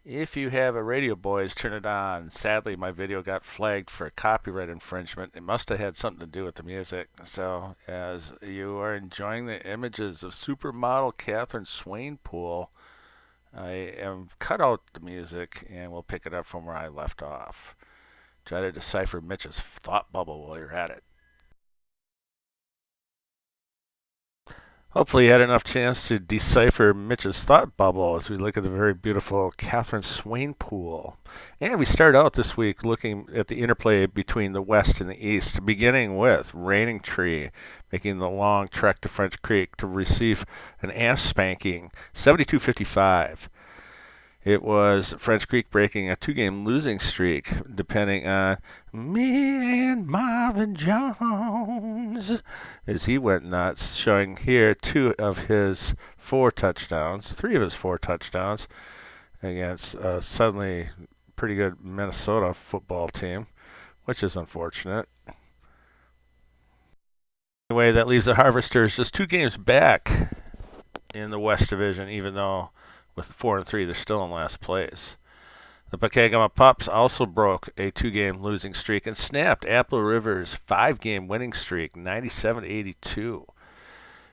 If you have a radio, boys, turn it on. Sadly, my video got flagged for copyright infringement. It must have had something to do with the music. So, as you are enjoying the images of supermodel Catherine Swainpool, I am cut out the music and we'll pick it up from where I left off. Try to decipher Mitch's thought bubble while you're at it. Hopefully, you had enough chance to decipher Mitch's thought bubble as we look at the very beautiful Catherine Swainpool. And we start out this week looking at the interplay between the West and the East, beginning with Raining Tree making the long trek to French Creek to receive an ass spanking, 72-55. It was French Creek breaking a two-game losing streak, depending on me and Marvin Jones, as he went nuts, showing here three of his four touchdowns against a suddenly pretty good Minnesota football team, which is unfortunate. Anyway, that leaves the Harvesters just two games back in the West Division, even though with 4-3, they're still in last place. The Pokegama Pups also broke a two-game losing streak and snapped Apple River's five-game winning streak, 97-82.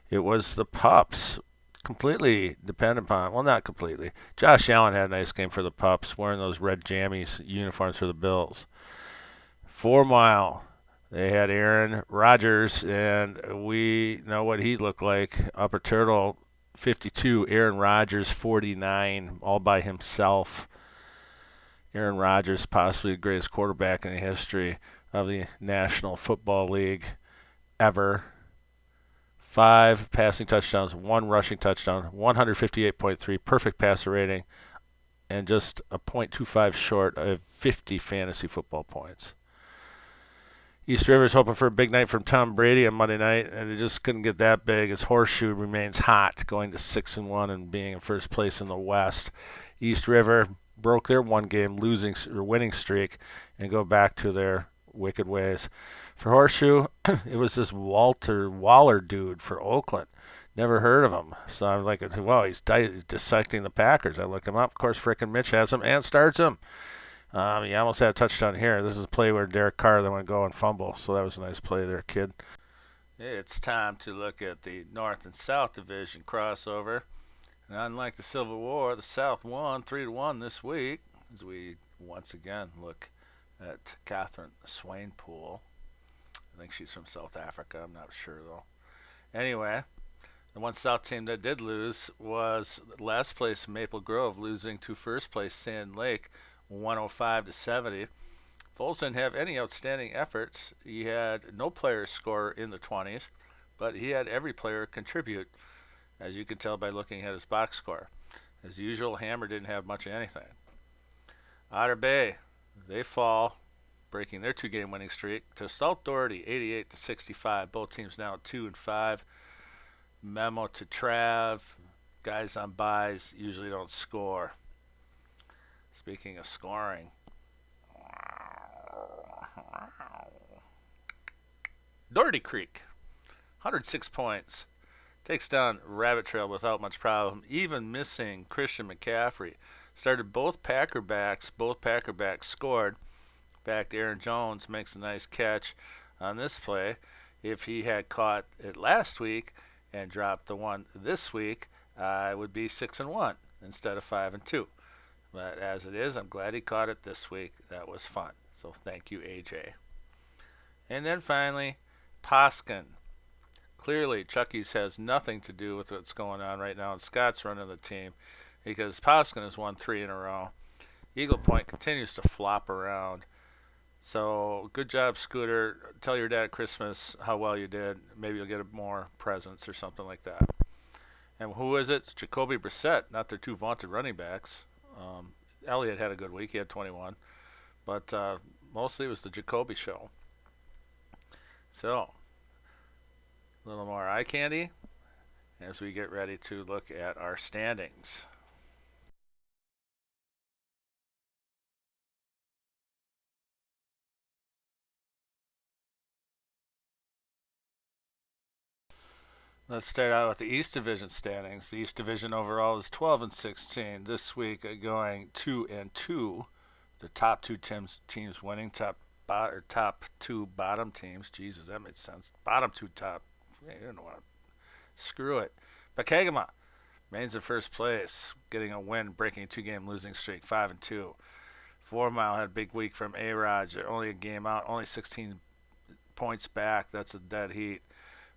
It was the Pups, completely dependent upon, well, not completely. Josh Allen had a nice game for the Pups, wearing those red jammies uniforms for the Bills. 4 Mile, they had Aaron Rodgers, and we know what he looked like. Upper Turtle 52, Aaron Rodgers 49, all by himself. Aaron Rodgers, possibly the greatest quarterback in the history of the National Football League ever. 5 passing touchdowns, 1 rushing touchdown, 158.3, perfect passer rating, and just a .25 short of 50 fantasy football points. East River's hoping for a big night from Tom Brady on Monday night, and it just couldn't get that big as Horseshoe remains hot, going to 6-1 and being in first place in the West. East River broke their one-game winning streak and go back to their wicked ways. For Horseshoe, it was this Walter Waller dude for Oakland. Never heard of him. So I was like, well, he's dissecting the Packers. I looked him up. Of course, frickin' Mitch has him and starts him. He almost had a touchdown here. This is a play where Derek Carr then went go and fumble, so that was a nice play there, kid. It's time to look at the North and South Division crossover. And unlike the Civil War, the South won 3-1 this week, as we once again look at Catherine Swainpool. I think she's from South Africa. I'm not sure, though. Anyway, the one South team that did lose was last place Maple Grove, losing to first place Sand Lake, 105-70. Foles didn't have any outstanding efforts. He had no player score in the 20s, but he had every player contribute, as you can tell by looking at his box score. As usual, Hammer didn't have much of anything. Otter Bay, they fall, breaking their two-game winning streak to South Doherty, 88-65. Both teams now at 2-5. Memo to Trav, guys on buys usually don't score. Speaking of scoring, Doherty Creek, 106 points. Takes down Rabbit Trail without much problem, even missing Christian McCaffrey. Started both Packer backs scored. In fact, Aaron Jones makes a nice catch on this play. If he had caught it last week and dropped the one this week, it would be 6-1 instead of 5-2. But as it is, I'm glad he caught it this week. That was fun. So thank you, AJ. And then finally, Poskin. Clearly, Chucky's has nothing to do with what's going on right now, and Scott's running the team because Poskin has won 3 in a row. Eagle Point continues to flop around. So good job, Scooter. Tell your dad at Christmas how well you did. Maybe you'll get more presents or something like that. And who is it? It's Jacoby Brissett, not their two vaunted running backs. Elliott had a good week. He had 21. But mostly it was the Jacoby show. So, a little more eye candy as we get ready to look at our standings. Let's start out with the East Division standings. The East Division overall is 12 and 16. This week going 2 and 2. The top two teams winning, top two bottom teams. Jesus, that makes sense. Bottom two top. You don't know what. Screw it. Bakagama remains in first place, getting a win, breaking a two-game losing streak, 5 and 2. 4 Mile had a big week from A-Raj. Only a game out, only 16 points back. That's a dead heat.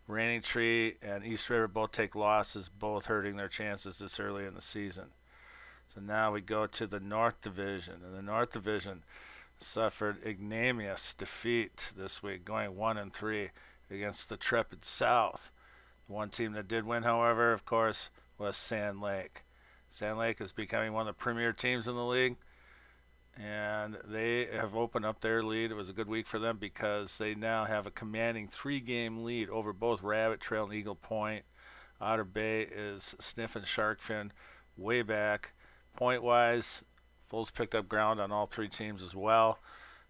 Raining Tree and East River both take losses, both hurting their chances this early in the season. So now we go to the North Division. And the North Division suffered ignominious defeat this week, going 1 and 3 against the Trepid South. The one team that did win, however, of course, was Sand Lake. Sand Lake is becoming one of the premier teams in the league, and they have opened up their lead. It was a good week for them because they now have a commanding 3-game lead over both Rabbit Trail and Eagle Point. Otter Bay is sniffing shark fin way back. Point-wise, Fulls picked up ground on all 3 teams as well,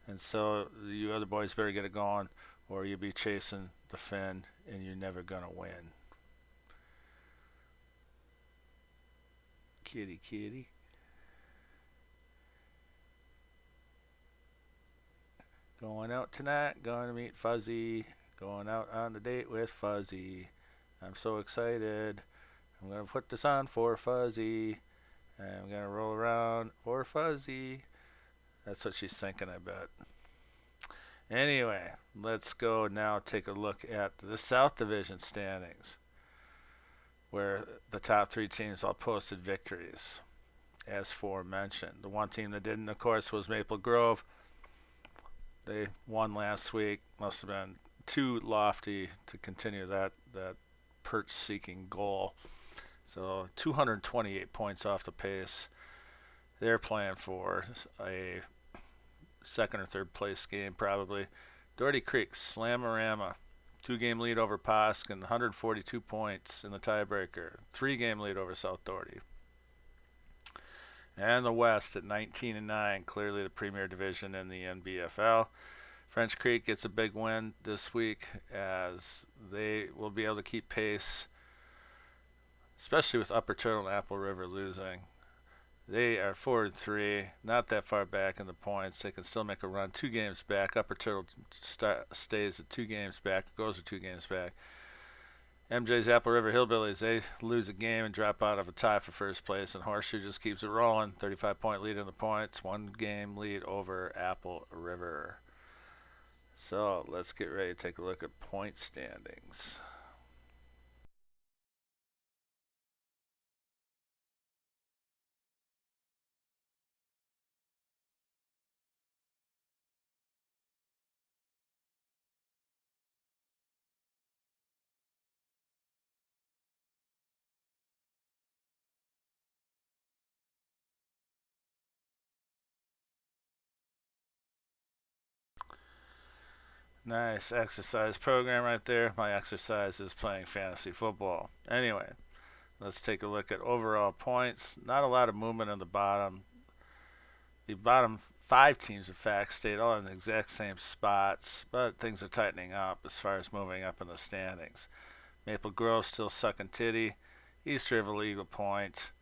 and so you other boys better get it going or you'll be chasing the fin and you're never going to win. Kitty, kitty. Going out tonight, going to meet Fuzzy. Going out on the date with Fuzzy. I'm so excited. I'm going to put this on for Fuzzy. I'm going to roll around for Fuzzy. That's what she's thinking, I bet. Anyway, let's go now take a look at the South Division standings, where the top 3 teams all posted victories, as aforementioned. The one team that didn't, of course, was Maple Grove. They won last week. Must have been too lofty to continue that perch-seeking goal. So 228 points off the pace. They're playing for a second or third place game probably. Doherty Creek, Slamorama, 2-game lead over Poskin, 142 points in the tiebreaker. 3-game lead over South Doherty. And the West at 19 and 9, clearly the premier division in the Nbfl. French Creek gets a big win this week as they will be able to keep pace, especially with Upper Turtle and Apple River losing. They are 4 and 3, not that far back in the points. They can still make a run. 2 games back. Upper Turtle stays at 2 games back, goes to 2 games back. MJ's Apple River Hillbillies, they lose a game and drop out of a tie for first place, and Horseshoe just keeps it rolling. 35-point lead in the points, 1-game lead over Apple River. So let's get ready to take a look at point standings. Nice exercise program right there. My exercise is playing fantasy football. Anyway, let's take a look at overall points. Not a lot of movement on the bottom. The bottom 5 teams, in fact, stayed all in the exact same spots, but things are tightening up as far as moving up in the standings. Maple Grove still sucking titty. East River Eagle Point.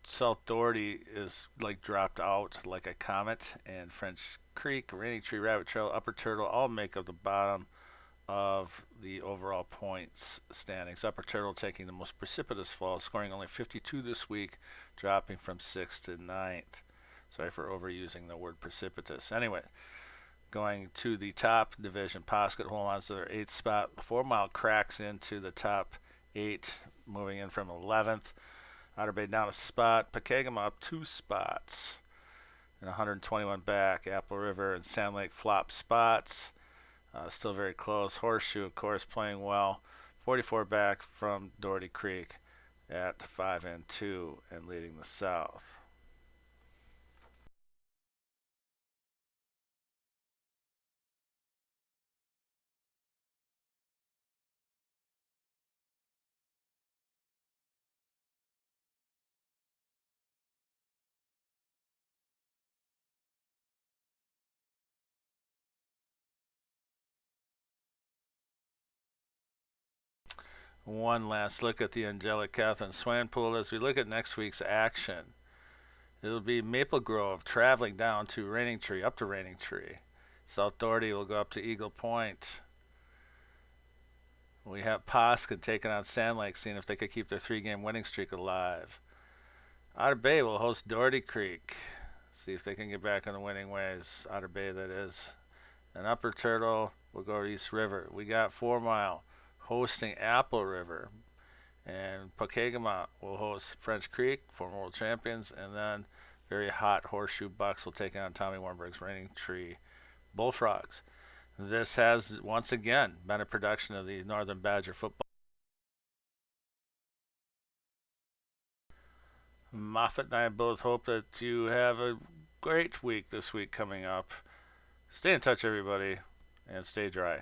South Doherty is like dropped out like a comet, and French Creek, Rainy Tree, Rabbit Trail, Upper Turtle all make up the bottom of the overall points standings. Upper Turtle taking the most precipitous fall, scoring only 52 this week, dropping from 6th to 9th. Sorry for overusing the word precipitous. Anyway, going to the top division, Posket holds on to their 8th spot. 4 Mile cracks into the top 8, moving in from 11th. Otter Bay down a spot. Pakagama up 2 spots. And 121 back. Apple River and Sand Lake flop spots. Still very close. Horseshoe, of course, playing well. 44 back from Doherty Creek at 5 and 2 and leading the South. one last look at the Angelic Catherine Swan Pool as we look at next week's action. It'll be Maple Grove traveling down to Raining Tree, up to Raining Tree. South Doherty will go up to Eagle Point. We have Poskin taking on Sand Lake, seeing if they could keep their 3-game winning streak alive. Otter Bay will host Doherty Creek. See if they can get back on the winning ways. Otter Bay, that is. And Upper Turtle will go to East River. We got 4 Mile hosting Apple River. And Pokegama will host French Creek, former world champions. And then very hot Horseshoe Bucks will take on Tommy Warnberg's Raining Tree Bullfrogs. This has, once again, been a production of the Northern Badger Football. Moffat and I both hope that you have a great week this week coming up. Stay in touch, everybody, and stay dry.